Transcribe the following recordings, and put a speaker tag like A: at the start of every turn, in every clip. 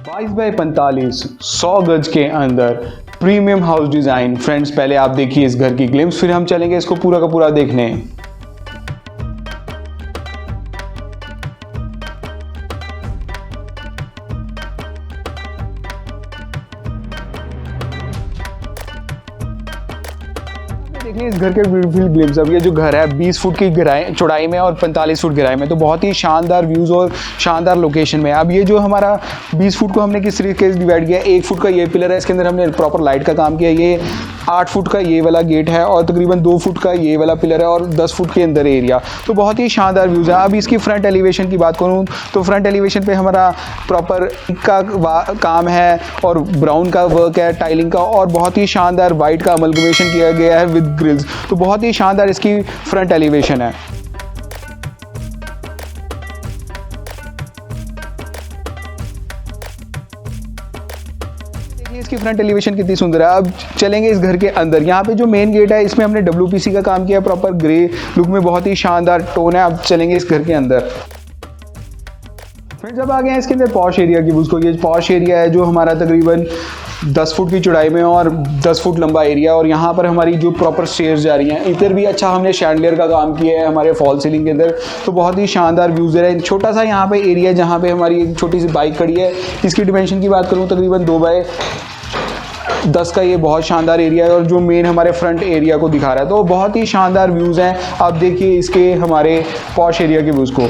A: 22 by 45 100 गज के अंदर प्रीमियम हाउस डिज़ाइन। फ्रेंड्स पहले आप देखिए इस घर की ग्लिम्स, फिर हम चलेंगे इसको पूरा का पूरा देखने। देखिए इस घर के ब्यूटीफुल ग्लिम्स। अब ये जो घर है 20 फुट की चौड़ाई में और 45 फुट गहराई में, तो बहुत ही शानदार व्यूज़ और शानदार लोकेशन में। अब ये जो हमारा 20 फुट को हमने किस तरीके से डिवाइड किया है, 1 फुट का ये पिलर है, इसके अंदर हमने प्रॉपर लाइट का काम किया। ये 8 फुट का ये वाला गेट है और तकरीबन 2 फुट का ये वाला पिलर है और 10 फुट के अंदर एरिया, तो बहुत ही शानदार व्यूज़ है। अब इसकी फ्रंट एलिवेशन की बात करूँ तो फ्रंट एलिवेशन पे हमारा प्रॉपर का काम है और ब्राउन का वर्क है, टाइलिंग का, और बहुत ही शानदार वाइट का अमलगमेशन किया गया है विद ग्रिल्स, तो बहुत ही शानदार इसकी फ्रंट एलिवेशन है। इसकी फ्रंट एलिवेशन कितनी सुंदर है। अब चलेंगे इस घर के अंदर। यहाँ पे जो मेन गेट है इसमें हमने WPC का काम किया, प्रॉपर ग्रे लुक में, बहुत ही शानदार टोन है। अब चलेंगे इस घर के अंदर। फ्रेंड्स अब आ गए हैं इसके अंदर पॉश एरिया की। उसको ये पॉश एरिया है जो हमारा तकरीबन 10 फुट की चौड़ाई में और 10 फुट लंबा एरिया, और यहाँ पर हमारी जो प्रॉपर स्टेयर्स जा रही हैं, इधर भी अच्छा हमने शैंडलियर का काम किया है हमारे फॉल सीलिंग के अंदर, तो बहुत ही शानदार व्यूज़ है। छोटा सा यहाँ पे एरिया जहाँ पे हमारी एक छोटी सी बाइक खड़ी है, इसकी डिमेंशन की बात करूँ तकरीबन 2 बाय 10 का ये बहुत शानदार एरिया है और जो मेन हमारे फ्रंट एरिया को दिखा रहा है, तो बहुत ही शानदार व्यूज़ हैं। आप देखिए इसके हमारे पॉश एरिया के व्यूज़ को।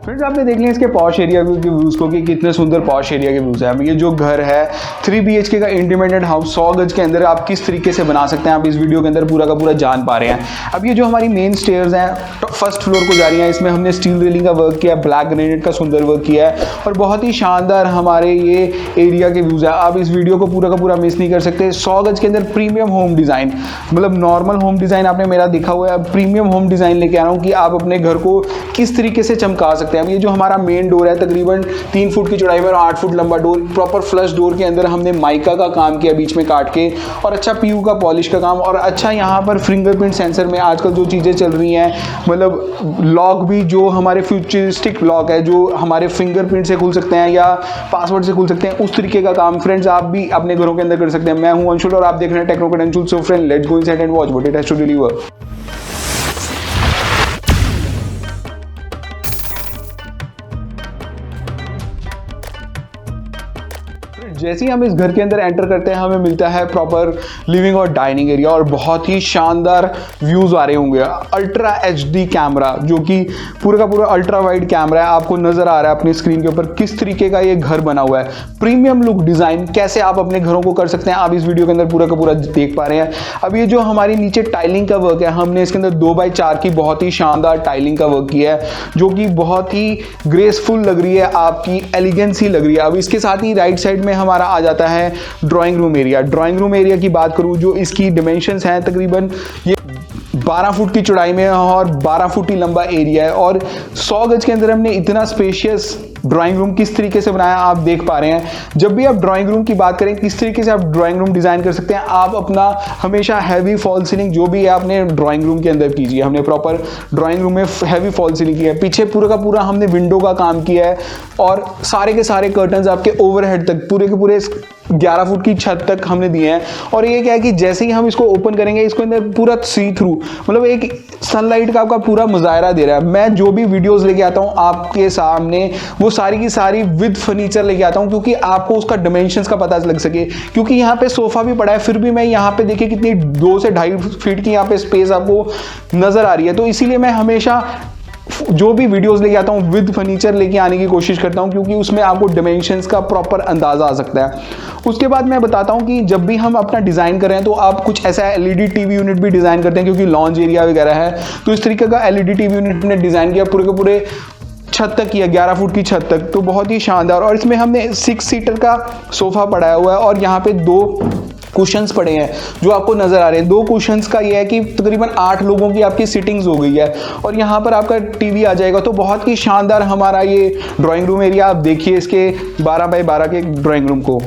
A: फ्रेंड्स आपने देख लिया इसके पॉश एरिया के व्यूज़ को कि कितने सुंदर पॉश एरिया के व्यूज़ है। ये जो घर है 3 BHK का इंडिपेंडेंट हाउस 100 गज के अंदर आप किस तरीके से बना सकते हैं, आप इस वीडियो के अंदर पूरा का पूरा जान पा रहे हैं। अब ये जो हमारी मेन स्टेयर्स हैं फर्स्ट फ्लोर को जा रही हैं, इसमें हमने स्टील रेलिंग का वर्क किया, ब्लैक ग्रेनाइट का सुंदर वर्क किया है और बहुत ही शानदार हमारे ये एरिया के व्यूज़ है। आप इस वीडियो को पूरा का पूरा मिस नहीं कर सकते। 100 गज के अंदर प्रीमियम होम डिज़ाइन, मतलब नॉर्मल होम डिज़ाइन आपने मेरा देखा हुआ है, प्रीमियम होम डिज़ाइन लेके आ रहा हूँ कि आप अपने घर को किस तरीके से चमका सकते हैं। अब ये जो हमारा मेन डोर है तकरीबन 3 फुट की चौड़ाई में और 8 फुट लंबा डोर, प्रॉपर फ्लश डोर के अंदर हमने माइका का काम किया बीच में काट के, और अच्छा PU का पॉलिश का काम, और अच्छा यहाँ पर फिंगरप्रिंट सेंसर में आजकल जो चीज़ें चल रही हैं, मतलब लॉक भी जो हमारे फ्यूचरिस्टिक लॉक है जो हमारे फिंगरप्रिंट से खुल सकते हैं या पासवर्ड से खुल सकते हैं, उस तरीके का काम फ्रेंड्स आप भी अपने घरों के अंदर कर सकते हैं। मैं हूँ अंशुल और आप देख रहे हैं techno credentials. So friend let's go inside and watch what it has to deliver. जैसे ही हम इस घर के अंदर एंटर करते हैं हमें मिलता है प्रॉपर लिविंग और डाइनिंग एरिया, और बहुत ही शानदार व्यूज़ आ रहे होंगे। अल्ट्रा HD कैमरा जो कि पूरा का पूरा अल्ट्रा वाइड कैमरा है, आपको नज़र आ रहा है अपनी स्क्रीन के ऊपर किस तरीके का ये घर बना हुआ है। प्रीमियम लुक डिज़ाइन कैसे आप अपने घरों को कर सकते हैं, आप इस वीडियो के अंदर पूरा का पूरा देख पा रहे हैं। अब ये जो हमारी नीचे टाइलिंग का वर्क है, हमने इसके अंदर 2 बाय 4 की बहुत ही शानदार टाइलिंग का वर्क किया है जो कि बहुत ही ग्रेसफुल लग रही है, आपकी एलिगेंस ही लग रही है। अब इसके साथ ही राइट साइड में हमारा आ जाता है drawing room area. Drawing room area की बात करूं जो इसकी डिमेंशंस हैं तकरीबन ये 12 फुट की चौड़ाई में और 12 फुट ही लंबा एरिया है, और 100 गज के अंदर हमने इतना स्पेशियस ड्राइंग रूम किस तरीके से बनाया आप देख पा रहे हैं। जब भी आप ड्राइंग रूम की बात करें किस तरीके से आप ड्राइंग रूम डिज़ाइन कर सकते हैं, आप अपना हमेशा हैवी फॉल सीलिंग जो भी है अपने ड्राइंग रूम के अंदर कीजिए। हमने प्रॉपर ड्राइंग रूम में हैवी फॉल सीलिंग किया है, पीछे पूरा का पूरा हमने विंडो का काम किया है, और सारे के सारे कर्टन्स आपके ओवरहेड तक पूरे के पूरे 11 फुट की छत तक हमने दिए हैं। और ये क्या है कि जैसे ही हम इसको ओपन करेंगे इसको अंदर पूरा सी थ्रू, मतलब एक सनलाइट का आपका पूरा मुजाहरा दे रहा है। मैं जो भी वीडियोस लेके आता हूँ आपके सामने वो सारी की सारी विद फर्नीचर लेके आता हूँ, क्योंकि आपको उसका डिमेंशंस का पता लग सके। क्योंकि यहाँ पे सोफा भी पड़ा है, फिर भी मैं यहाँ पे देखिए कितनी 2 से 2.5 फीट की यहाँ पे स्पेस आपको नजर आ रही है। तो इसीलिए मैं हमेशा जो भी वीडियोस लेके आता हूँ विद फर्नीचर लेके आने की कोशिश करता हूँ, क्योंकि उसमें आपको डिमेंशंस का प्रॉपर अंदाजा आ सकता है। उसके बाद मैं बताता हूँ कि जब भी हम अपना डिज़ाइन कर रहे हैं तो आप कुछ ऐसा LED TV यूनिट भी डिज़ाइन करते हैं, क्योंकि लॉन्ज एरिया वगैरह है, तो इस तरीके का LED TV यूनिट हमने डिज़ाइन किया पूरे के पूरे छत तक किया, 11 फुट की छत तक, तो बहुत ही शानदार। और इसमें हमने 6 सीटर का सोफा पड़ा हुआ है और यहाँ पे 2 कुशंस पड़े हैं जो आपको नज़र आ रहे हैं। 2 कुशंस का ये है कि तकरीबन 8 लोगों की आपकी सिटिंग्स हो गई है और यहाँ पर आपका टीवी आ जाएगा। तो बहुत ही शानदार हमारा ये ड्राइंग रूम एरिया, आप देखिए इसके 12 बाय 12 के ड्राइंग रूम को।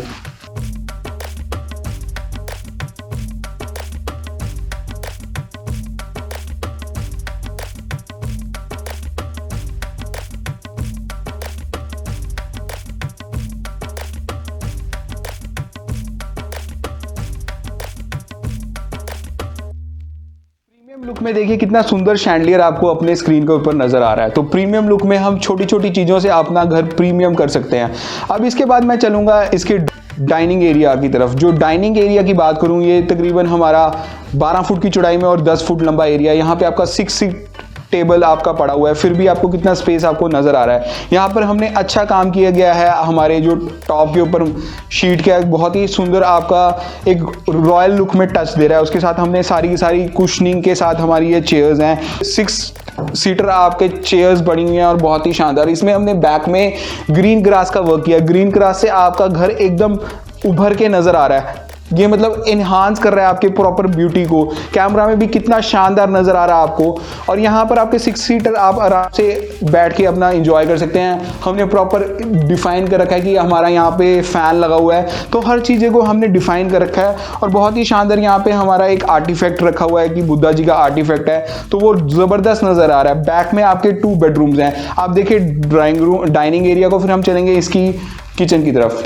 A: प्रीमियम लुक में देखिए कितना सुंदर शैंडलियर आपको अपने स्क्रीन के ऊपर नजर आ रहा है। तो प्रीमियम लुक में हम छोटी छोटी चीज़ों से अपना घर प्रीमियम कर सकते हैं। अब इसके बाद मैं चलूँगा इसके डाइनिंग एरिया की तरफ। जो डाइनिंग एरिया की बात करूँ, ये तकरीबन हमारा 12 फुट की चौड़ाई में और 10 फुट लंबा एरिया। यहाँ पे आपका 6 सीट टेबल आपका पड़ा हुआ है, फिर भी आपको कितना स्पेस आपको नज़र आ रहा है। यहाँ पर हमने अच्छा काम किया गया है। हमारे जो टॉप के ऊपर शीट का बहुत ही सुंदर आपका एक रॉयल लुक में टच दे रहा है। उसके साथ हमने सारी की सारी कुशनिंग के साथ हमारी ये चेयर्स हैं, 6 सीटर आपके चेयर्स बनी हुई हैं और बहुत ही शानदार। इसमें हमने बैक में ग्रीन ग्रास का वर्क किया। ग्रीन ग्रास से आपका घर एकदम उभर के नज़र आ रहा है। ये मतलब इन्हांस कर रहा है आपके प्रॉपर ब्यूटी को। कैमरा में भी कितना शानदार नज़र आ रहा है आपको। और यहाँ पर आपके 6 सीटर आप आराम से बैठ के अपना एंजॉय कर सकते हैं। हमने प्रॉपर डिफाइन कर रखा है कि हमारा यहाँ पे फ़ैन लगा हुआ है, तो हर चीज़ें को हमने डिफाइन कर रखा है। और बहुत ही शानदार यहाँ पे हमारा एक आर्टिफैक्ट रखा हुआ है कि बुद्धा जी का आर्टिफैक्ट है, तो वो ज़बरदस्त नज़र आ रहा है। बैक में आपके 2 बेडरूम्स हैं। आप देखिए डाइनिंग एरिया को। फिर हम चलेंगे इसकी किचन की तरफ।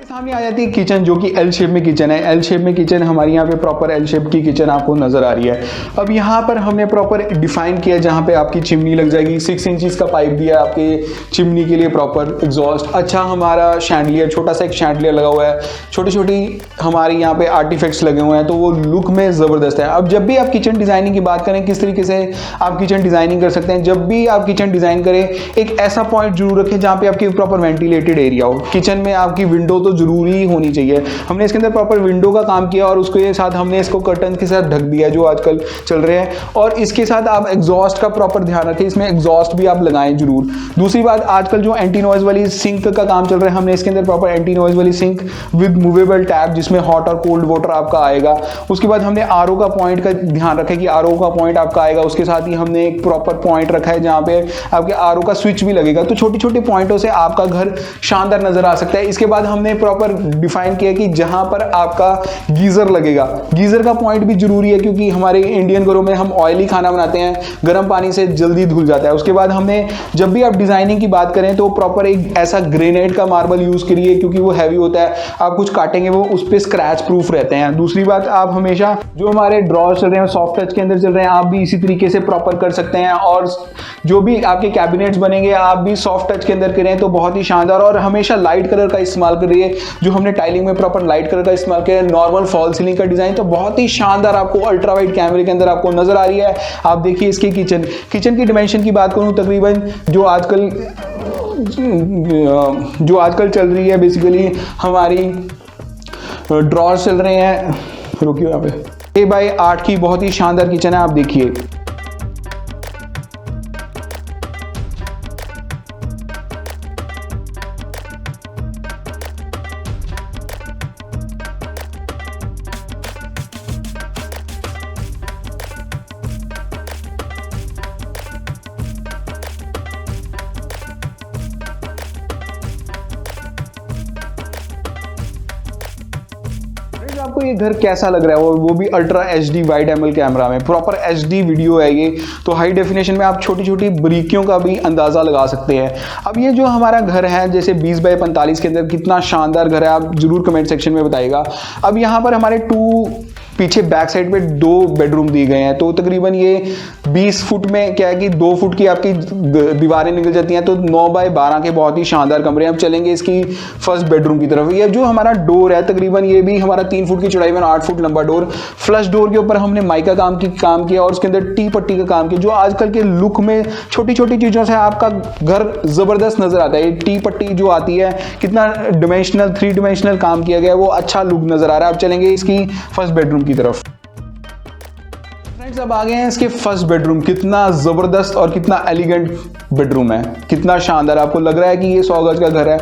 A: सामने आ जाती है किचन, जो कि एल शेप में किचन है। एल शेप में किचन हमारी यहाँ पे प्रॉपर एल शेप की किचन आपको नज़र आ रही है। अब यहाँ पर हमने प्रॉपर डिफाइन किया जहाँ पे आपकी चिमनी लग जाएगी। 6 इंचेस का पाइप दिया है आपके चिमनी के लिए, प्रॉपर एग्जॉस्ट। अच्छा हमारा शैंडलियर, छोटा सा एक शैंडलियर लगा हुआ है। छोटी छोटी हमारी यहाँ पे आर्टिफैक्ट्स लगे हुए हैं, तो वो लुक में ज़बरदस्त है। अब जब भी आप किचन डिज़ाइनिंग की बात करें, किस तरीके से आप किचन डिज़ाइनिंग कर सकते हैं, जब भी आप किचन डिज़ाइन करें एक ऐसा पॉइंट जरूर रखें जहाँ पे आपकी प्रॉपर वेंटिलेटेड एरिया हो। किचन में आपकी विंडो तो जरूरी होनी चाहिए। हमने इसके अंदर प्रॉपर विंडो का काम किया और उसके साथ हमने इसको कर्टन के साथ ढक दिया जो आजकल चल रहे हैं। और इसके साथ आप एग्जॉस्ट का प्रॉपर ध्यान रखें, इसमें एग्जॉस्ट भी आप लगाएं जरूर। दूसरी बात, आजकल जो एंटी नॉइज वाली सिंक का काम चल रहा है, हमने इसके अंदर प्रॉपर एंटी नॉइज वाली सिंक विद मूवेबल टैप जिसमें हॉट और कोल्ड वाटर आपका आएगा। उसके बाद हमने आरओ का पॉइंट का ध्यान रखा कि आरओ का पॉइंट आपका आएगा। उसके साथ ही हमने एक प्रॉपर पॉइंट रखा है जहाँ पे आपके आरओ का स्विच भी लगेगा। तो छोटे छोटे पॉइंटों से आपका घर शानदार नजर आ सकता है। इसके बाद हमने प्रॉपर डिफाइन किया कि जहां पर आपका गीजर लगेगा, गीजर का पॉइंट भी जरूरी है क्योंकि हमारे इंडियन घरों में हम ऑयली खाना बनाते हैं, गर्म पानी से जल्दी धुल जाता है। उसके बाद हमने जब भी आप डिजाइनिंग की बात करें तो प्रॉपर एक ऐसा ग्रेनाइट का मार्बल यूज करिए क्योंकि वो हैवी होता है, आप कुछ काटेंगे वो उस पर स्क्रैच प्रूफ रहते हैं। दूसरी बात, आप हमेशा जो हमारे ड्रॉर चल रहे हैं सॉफ्ट टच के अंदर चल रहे हैं, आप भी इसी तरीके से प्रॉपर कर सकते हैं। और जो भी आपके कैबिनेट्स बनेंगे आप भी सॉफ्ट टच के अंदर करें तो बहुत ही शानदार। और हमेशा लाइट कलर का इस्तेमाल करिए, जो हमने टाइलिंग में प्रॉपर लाइट कलर का इस्तेमाल किया है। नॉर्मल फॉल सीलिंग का डिजाइन तो बहुत ही शानदार आपको अल्ट्रा वाइड कैमरे के अंदर आपको नजर आ रही है। आप देखिए इसकी किचन की डिमेंशन की बात करूं, तकरीबन जो आजकल चल रही है बेसिकली हमारी ड्रॉर चल रहे हैं, रुकिए यहाँ पे 6x8 की बहुत ही शानदार किचन है। आप देखिए आपको ये घर कैसा लग रहा है, और वो भी ultra HD wide angle camera में। प्रॉपर एचडी वीडियो है ये, तो हाई डेफिनेशन में आप छोटी छोटी बारीकियों का भी अंदाजा लगा सकते हैं। अब ये जो हमारा घर है जैसे 20x45 के अंदर कितना शानदार घर है, आप जरूर कमेंट सेक्शन में बताइएगा। अब यहाँ पर हमारे 2 पीछे बैक साइड पे 2 बेडरूम दिए गए हैं, तो तकरीबन ये 20 फुट में क्या है कि 2 फुट की आपकी दीवारें निकल जाती हैं, तो 9 बाय 12 के बहुत ही शानदार कमरे। अब चलेंगे इसकी फर्स्ट बेडरूम की तरफ। ये जो हमारा डोर है तकरीबन ये भी हमारा 3 फुट की चौड़ाई में 8 फुट लंबा डोर। फ्लश डोर के ऊपर हमने माइका काम किया और उसके अंदर टी पट्टी का काम किया, जो आजकल के लुक में छोटी छोटी चीजों से आपका घर जबरदस्त नजर आता है। ये टी पट्टी जो आती है कितना डिमेंशनल 3 डिमेंशनल काम किया गया है, वो अच्छा लुक नजर आ रहा है। अब चलेंगे इसकी फर्स्ट बेडरूम की तरफ। फ्रेंड्स अब आ गए हैं इसके फर्स्ट बेडरूम। कितना जबरदस्त और कितना एलिगेंट बेडरूम है, कितना शानदार। आपको लग रहा है कि ये 100 गज का घर है।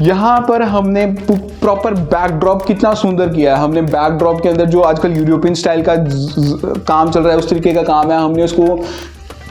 A: यहाँ पर हमने प्रॉपर बैकड्रॉप कितना सुंदर किया है। हमने बैकड्रॉप के अंदर जो आजकल यूरोपियन स्टाइल का काम चल रहा है उस तरीके का काम है, हमने उसको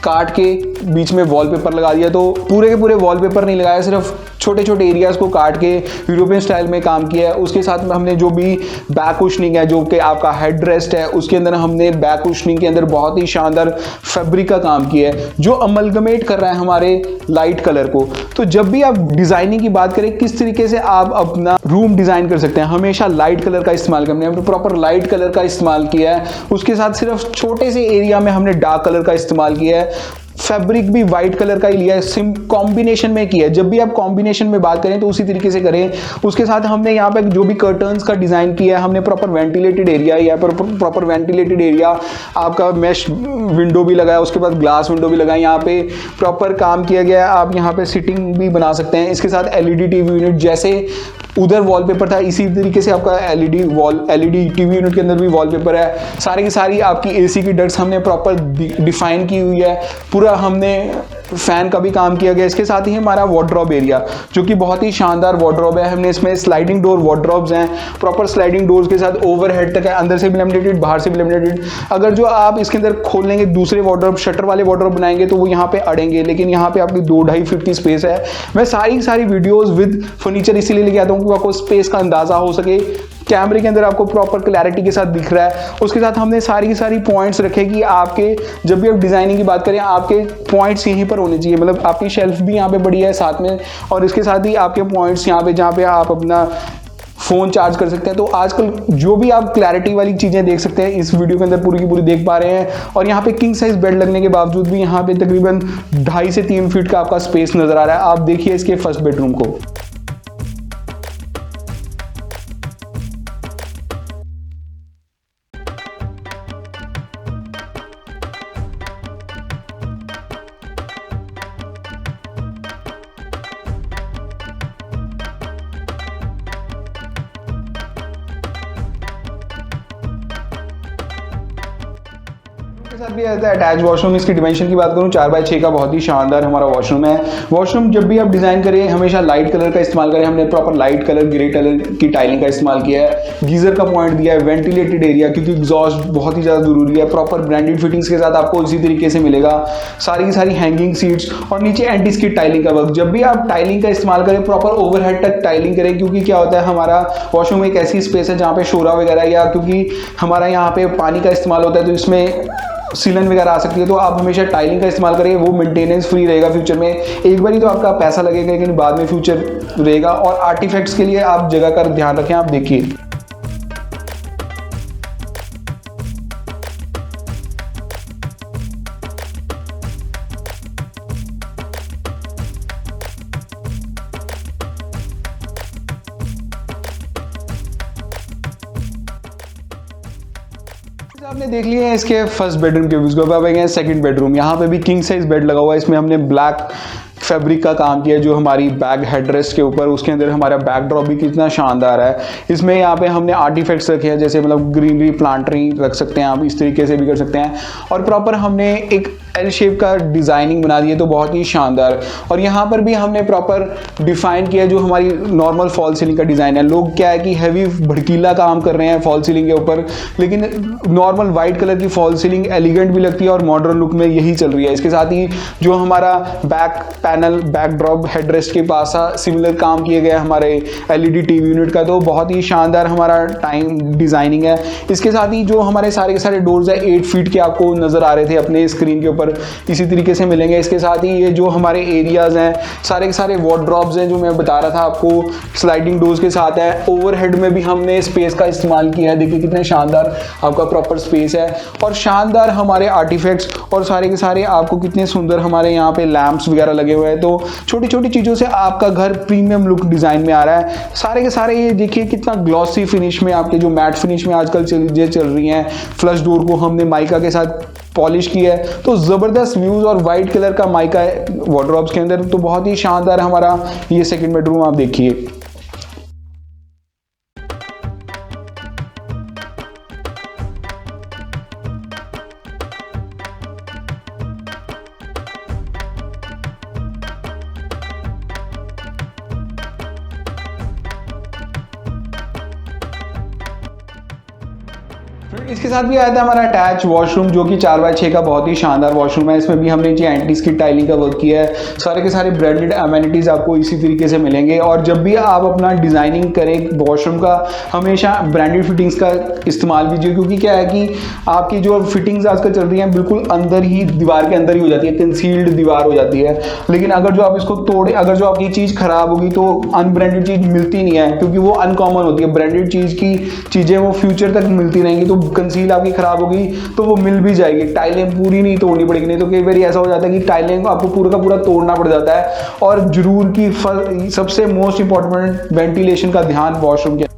A: काट के बीच में वॉलपेपर लगा दिया। तो पूरे के पूरे वॉलपेपर नहीं लगाया, सिर्फ छोटे छोटे एरियाज को काट के यूरोपियन स्टाइल में काम किया है। उसके साथ में हमने जो भी बैक कुशनिंग है, जो कि आपका हेड रेस्ट है, उसके अंदर हमने बैक कुशनिंग के अंदर बहुत ही शानदार फैब्रिक का काम किया है, जो अमलगमेट कर रहा है हमारे लाइट कलर को। तो जब भी आप डिजाइनिंग की बात करें किस तरीके से आप अपना रूम डिजाइन कर सकते हैं, हमेशा लाइट कलर का इस्तेमाल करना है। हमने प्रॉपर लाइट कलर का इस्तेमाल किया है, उसके साथ सिर्फ छोटे से एरिया में हमने डार्क कलर का इस्तेमाल किया है। फैब्रिक भी वाइट कलर का ही लिया है, सिम कॉम्बिनेशन में किया है। जब भी आप कॉम्बिनेशन में बात करें तो उसी तरीके से करें। उसके साथ हमने यहाँ पे जो भी कर्टन्स का डिजाइन किया है, हमने प्रॉपर वेंटिलेटेड एरिया, यहाँ पर प्रॉपर वेंटिलेटेड एरिया, आपका मेश विंडो भी लगाया, उसके बाद ग्लास विंडो भी लगाया। यहाँ पे प्रॉपर काम किया गया है। आप यहाँ पे सिटिंग भी बना सकते हैं। इसके साथ एलईडी टीवी यूनिट, जैसे उधर वॉलपेपर था इसी तरीके से आपका एलईडी टीवी यूनिट के अंदर भी वॉलपेपर है। सारी की सारी आपकी एसी की डक्ट्स हमने प्रॉपर डिफाइन की हुई है। पूरा हमने फैन का भी काम किया गया। इसके साथ ही हमारा वार्डरोब एरिया, जो कि बहुत ही शानदार वार्डरोब है। हमने इसमें स्लाइडिंग डोर वार्डरोब्स हैं, प्रॉपर स्लाइडिंग डोर्स के साथ ओवरहेड तक है, अंदर से भी लैमिनेटेड, बाहर से भी लैमिनेटेड। अगर जो आप इसके अंदर खोल लेंगे दूसरे वार्डरोब, शटर वाले वार्डरोब बनाएंगे तो वो यहाँ पे अड़ेंगे, लेकिन यहाँ पे आपकी 2-2.5 फीट की स्पेस है। मैं सारी वीडियोस विद फर्नीचर इसीलिए लेके आता हूँ कि आपको स्पेस का अंदाजा हो सके। कैमरे के अंदर आपको प्रॉपर क्लैरिटी के साथ दिख रहा है। उसके साथ हमने सारी की सारी पॉइंट्स रखे कि आपके जब भी आप डिजाइनिंग की बात करें आपके पॉइंट्स यहीं पर होने चाहिए। मतलब आपकी शेल्फ भी यहाँ पे बड़ी है साथ में, और इसके साथ ही आपके पॉइंट्स यहाँ पे, जहाँ पे आप अपना फोन चार्ज कर सकते हैं। तो आजकल जो भी आप क्लैरिटी वाली चीजें देख सकते हैं इस वीडियो के अंदर पूरी की पूरी देख पा रहे हैं। और यहाँ पे किंग साइज बेड लगने के बावजूद भी यहाँ पे तकरीबन 2.5 से 3 फीट का आपका स्पेस नजर आ रहा है। आप देखिए इसके फर्स्ट बेडरूम को। साथ भी आता है अटैच वॉशरूम। इसकी डिमेंशन की बात करूं 4x6 का बहुत ही शानदार हमारा वॉशरूम है। वॉशरूम जब भी आप डिजाइन करें हमेशा लाइट कलर का इस्तेमाल करें। हमने proper light colour grey colour की टाइलिंग का इस्तेमाल किया है। गीजर का पॉइंट दिया है, वेंटिलेटेड एरिया, क्योंकि एग्जॉस्ट बहुत ही ज़्यादा जरूरी है। प्रॉपर ब्रांडेड फिटिंग्स के साथ आपको इसी तरीके से मिलेगा। सारी की सारी हैंगिंग सीट्स और नीचे एंटी स्किड टाइलिंग का वर्क। जब भी आप टाइलिंग का इस्तेमाल करें प्रॉपर ओवरहेड तक टाइलिंग करें, क्योंकि क्या होता है हमारा वॉशरूम एक ऐसी स्पेस है जहाँ पे शोरा वगैरह, या क्योंकि हमारा यहाँ पे पानी का इस्तेमाल होता है तो इसमें सीलन वगैरह आ सकती है। तो आप हमेशा टाइलिंग का इस्तेमाल करें, वो मेंटेनेंस फ्री रहेगा। फ्यूचर में एक बार ही तो आपका पैसा लगेगा, लेकिन बाद में फ्यूचर रहेगा। और आर्टिफैक्ट्स के लिए आप जगह का ध्यान रखें। आप देखिए आपने देख लिया है इसके फर्स्ट बेडरूम के व्यूज को। अब आएंगे सेकंड बेडरूम। यहाँ पे भी किंग साइज बेड लगा हुआ है। इसमें हमने ब्लैक फैब्रिक का काम किया जो हमारी बैक हेडरेस्ट के ऊपर। उसके अंदर हमारा बैकड्रॉप भी कितना शानदार है। इसमें यहाँ पे हमने आर्टिफैक्ट्स रखे हैं, जैसे मतलब ग्रीनरी प्लांटरी रख सकते हैं आप, इस तरीके से भी कर सकते हैं। और प्रॉपर हमने एक एल शेप का डिजाइनिंग बना दी है, तो बहुत ही शानदार। और यहाँ पर भी हमने प्रॉपर डिफाइन किया जो हमारी नॉर्मल फॉल सीलिंग का डिजाइन है। लोग क्या है कि हैवी भड़कीला काम कर रहे हैं फॉल सीलिंग के ऊपर, लेकिन नॉर्मल वाइट कलर की फॉल सीलिंग एलिगेंट भी लगती है और मॉडर्न लुक में यही चल रही है। इसके साथ ही जो हमारा बैक पैनल बैकड्रॉप हेडरेस्ट के पास सिमिलर काम किया गया है हमारे एलईडी टीवी यूनिट का, तो बहुत ही शानदार हमारा टाइम डिज़ाइनिंग है। इसके साथ ही जो हमारे सारे के सारे डोर्स है 8 फीट के आपको नज़र आ रहे थे अपने स्क्रीन के ऊपर, इसी तरीके से मिलेंगे। इसके साथ ही ये जो हमारे एरियाज़ हैं सारे के सारे वार्डरोब्स हैं जो मैं बता रहा था आपको, स्लाइडिंग डोर्स के साथ है। ओवरहेड में भी हमने स्पेस का इस्तेमाल किया है, देखिए कितने शानदार आपका प्रॉपर स्पेस है और शानदार हमारे आर्टिफैक्ट्स और सारे के सारे आपको कितने सुंदर हमारे यहाँ पे लैंप्स वगैरह लगे हुए हैं। तो छोटी छोटी चीज़ों से आपका घर प्रीमियम लुक डिज़ाइन में आ रहा है। सारे के सारे ये देखिए कितना ग्लॉसी फिनिश में, आपके जो मैट फिनिश में आजकल चल रही हैं, फ्लश डोर को हमने माइका के साथ पॉलिश किया है, तो ज़बरदस्त व्यूज़ और वाइट कलर का माइका है वार्डरोब्स के अंदर, तो बहुत ही शानदार हमारा ये सेकंड बेडरूम आप देखिए। इसके साथ भी आया था हमारा अटैच वॉशरूम जो कि 4x6 का बहुत ही शानदार वॉशरूम है। इसमें भी हमने जी एंटी स्किड टाइलिंग का वर्क किया है। सारे के सारे ब्रांडेड अमेनिटीज़ आपको इसी तरीके से मिलेंगे और जब भी आप अपना डिज़ाइनिंग करें वॉशरूम का, हमेशा ब्रांडेड फिटिंग्स का इस्तेमाल कीजिए, क्योंकि क्या है कि आपकी जो फिटिंग्स आजकल चल रही हैं बिल्कुल अंदर ही, दीवार के अंदर ही हो जाती है, कंसील्ड दीवार हो जाती है। लेकिन अगर जो आप इसको तोड़े, अगर जो आपकी चीज़ ख़राब होगी तो अनब्रांडेड चीज़ मिलती नहीं है, क्योंकि वो अनकॉमन होती है। ब्रांडेड चीज़ की चीज़ें वो फ्यूचर तक मिलती रहेंगी, तो कंसील आपकी खराब होगी तो वो मिल भी जाएगी। टाइलें पूरी नहीं तोड़नी पड़ेगी, नहीं तो कई बार ऐसा हो जाता है कि टाइलें आपको पूरा का पूरा तोड़ना पड़ जाता है। और जरूर की सबसे मोस्ट इंपॉर्टेंट वेंटिलेशन का ध्यान वॉशरूम के।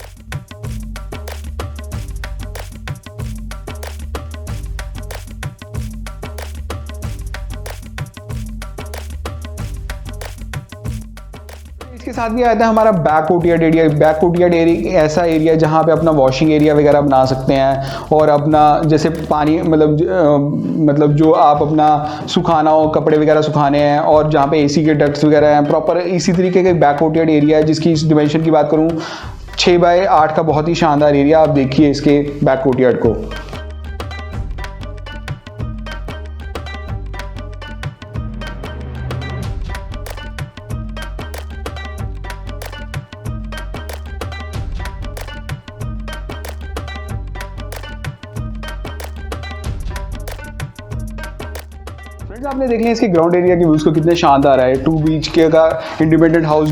A: इसके साथ भी आया था हमारा back courtyard area. Back courtyard area ऐसा एरिया जहाँ पे अपना वॉशिंग एरिया वगैरह बना सकते हैं और अपना जैसे पानी मतलब जो आप अपना सुखाना हो, कपड़े वगैरह सुखाने हैं, और जहाँ पे एसी के डक्ट्स वगैरह हैं, प्रॉपर इसी तरीके का बैक कोर्टयार्ड एरिया है। जिसकी इस डिमेंशन की बात करूँ 6x8 का बहुत ही शानदार एरिया। आप देखिए इसके बैक कोर्टयार्ड को। आपने देख लिया इसके ग्राउंड एरिया के व्यूज को कितने शानदार है। 2 BHK का इंडिपेंडेंट हाउस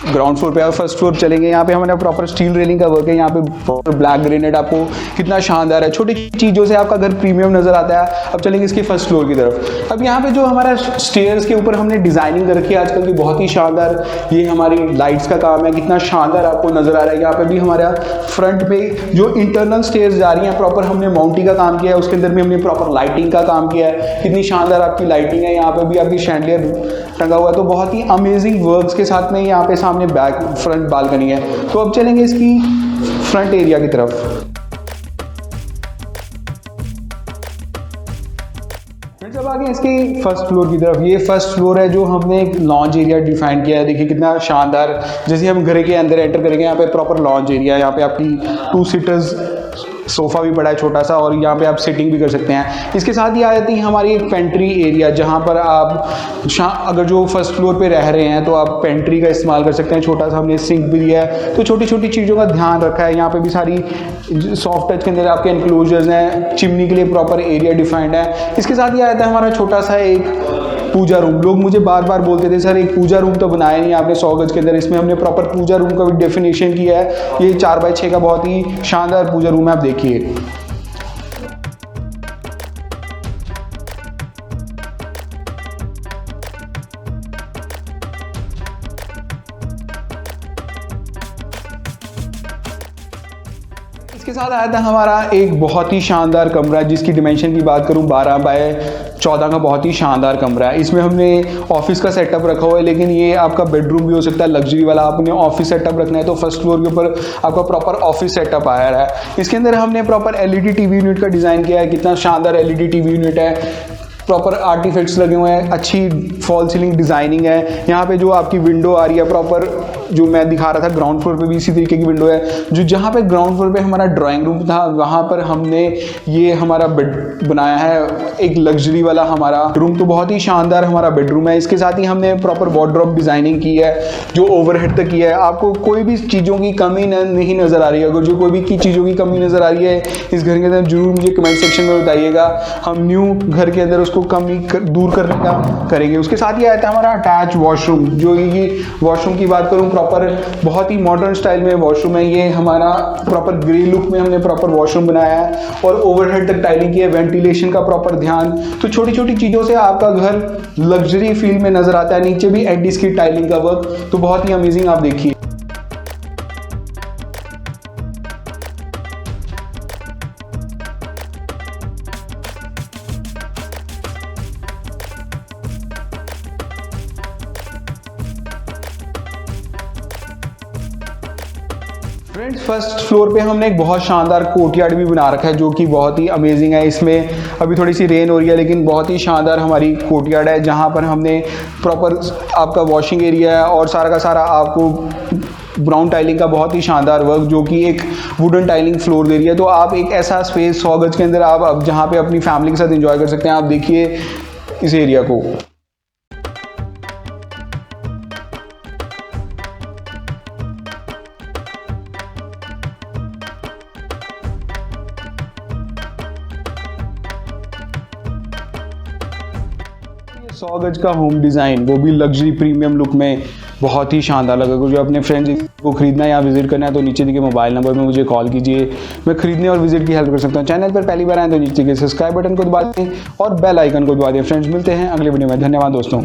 A: ग्राउंड फ्लोर पे और फर्स्ट फ्लोर चलेंगे। यहाँ पे हमारे प्रॉपर स्टील रेलिंग का वर्क है। यहाँ पे ब्लैक ग्रेनाइट आपको कितना शानदार है। छोटी चीज़ों से आपका घर प्रीमियम नजर आता है। अब चलेंगे इसके फर्स्ट फ्लोर की तरफ। अब यहाँ पे जो हमारा स्टेयर्स के ऊपर हमने डिजाइनिंग कर रखी है आजकल की, बहुत ही शानदार। ये हमारी लाइट्स का काम है, कितना शानदार आपको नजर आ रहा है। यहाँ पे भी हमारा फ्रंट पे जो इंटरनल स्टेयर्स जा रही हैं प्रॉपर हमने माउंटिंग का काम किया है। उसके अंदर भी हमने प्रॉपर लाइटिंग का काम किया है। कितनी शानदार आपकी लाइटिंग है। यहाँ पे भी आपकी शैंडलियर टंगा हुआ है, तो बहुत ही अमेजिंग वर्क्स के साथ में यहाँ पे सामने बैक फ्रंट बालकनी है। तो अब चलेंगे इसकी फ्रंट एरिया की तरफ। जब आगे इसकी फर्स्ट फ्लोर की तरफ, ये फर्स्ट फ्लोर है जो हमने एक लॉन्च एरिया डिफाइन किया है। देखिए कितना शानदार। जैसे हम घर के अंदर एंटर करेंगे, यहाँ पे प्रॉपर लॉन्च एरिया है। यहाँ पे आपकी 2 सीटर्स सोफ़ा भी पड़ा है छोटा सा, और यहाँ पे आप सिटिंग भी कर सकते हैं। इसके साथ ही आ जाती है हमारी एक पेंट्री एरिया, जहाँ पर आप अगर जो फर्स्ट फ्लोर पे रह रहे हैं तो आप पेंट्री का इस्तेमाल कर सकते हैं। छोटा सा हमने सिंक भी दिया है, तो छोटी छोटी चीज़ों का ध्यान रखा है। यहाँ पे भी सारी सॉफ्ट टच के अंदर आपके एनक्लोजर्स हैं। चिमनी के लिए प्रॉपर एरिया डिफाइंड है। इसके साथ ही आ जाता है हमारा छोटा सा एक पूजा रूम। लोग मुझे बार बार बोलते थे सर एक पूजा रूम तो बनाया नहीं आपने 100 गज के अंदर। इसमें हमने प्रॉपर पूजा रूम का भी डेफिनेशन किया है। ये 4x6 का बहुत ही शानदार पूजा रूम है, आप देखिए। इसके साथ आया था हमारा एक बहुत ही शानदार कमरा, जिसकी डिमेंशन की बात करूं 12x14 का बहुत ही शानदार कमरा है। इसमें हमने ऑफिस का सेटअप रखा हुआ है, लेकिन ये आपका बेडरूम भी हो सकता है लग्जरी वाला। आपने ऑफिस सेटअप रखना है तो फर्स्ट फ्लोर के ऊपर आपका प्रॉपर ऑफिस सेटअप आया है। इसके अंदर हमने प्रॉपर एलईडी टीवी यूनिट का डिज़ाइन किया है। कितना शानदार एलईडी टीवी यूनिट है। प्रॉपर आर्टिफैक्ट्स लगे हुए हैं, अच्छी फॉल सीलिंग डिज़ाइनिंग है। यहाँ पे जो आपकी विंडो आ रही है प्रॉपर जो मैं दिखा रहा था ग्राउंड फ्लोर पे भी इसी तरीके की विंडो है। जो जहाँ पे ग्राउंड फ्लोर पे हमारा ड्राइंग रूम था वहाँ पर हमने ये हमारा बेड बनाया है, एक लग्जरी वाला हमारा रूम। तो बहुत ही शानदार हमारा बेडरूम है। इसके साथ ही हमने प्रॉपर वार्डरोब डिजाइनिंग की है जो ओवरहेड तक की है। आपको कोई भी चीज़ों की कमी नहीं नज़र आ रही है। अगर जो कोई भी चीज़ों की कमी नज़र आ रही है इस घर के अंदर जरूर मुझे कमेंट सेक्शन में बताइएगा। हम न्यू घर के अंदर उसको कमी दूर करने का करेंगे। उसके साथ ही आता है हमारा अटैच वॉशरूम। जो कि वॉशरूम की बात करूँ प्रॉपर बहुत ही मॉडर्न स्टाइल में वॉशरूम है। ये हमारा प्रॉपर ग्रे लुक में हमने प्रॉपर वॉशरूम बनाया है और ओवरहेड तक टाइलिंग की है, वेंटिलेशन का प्रॉपर ध्यान। तो छोटी छोटी चीज़ों से आपका घर लग्जरी फील में नजर आता है। नीचे भी एडिस की टाइलिंग का वर्क तो बहुत ही अमेजिंग आप देखिए। फ्रेंड्स फर्स्ट फ्लोर पे हमने एक बहुत शानदार कोर्टयार्ड भी बना रखा है जो कि बहुत ही अमेजिंग है। इसमें अभी थोड़ी सी रेन हो रही है लेकिन बहुत ही शानदार हमारी कोर्टयार्ड है जहाँ पर हमने प्रॉपर आपका वॉशिंग एरिया है और सारा का सारा आपको ब्राउन टाइलिंग का बहुत ही शानदार वर्क जो कि एक वुडन टाइलिंग फ्लोर दे रही है। तो आप एक ऐसा स्पेस 100 गज के अंदर आप जहाँ पे अपनी फैमिली के साथ एंजॉय कर सकते हैं। आप देखिए इस एरिया को। ये 100 गज का होम डिज़ाइन वो भी लग्जरी प्रीमियम लुक में बहुत ही शानदार लगा। जो अपने फ्रेंड्स को खरीदना है या विजिट करना है तो नीचे दिए मोबाइल नंबर में मुझे कॉल कीजिए। मैं खरीदने और विजिट की हेल्प कर सकता हूँ। चैनल पर पहली बार आए तो नीचे के सब्सक्राइब बटन को दबा दें और बेल आइकन को दबा दें। फ्रेंड्स मिलते हैं अगले वीडियो में। धन्यवाद दोस्तों।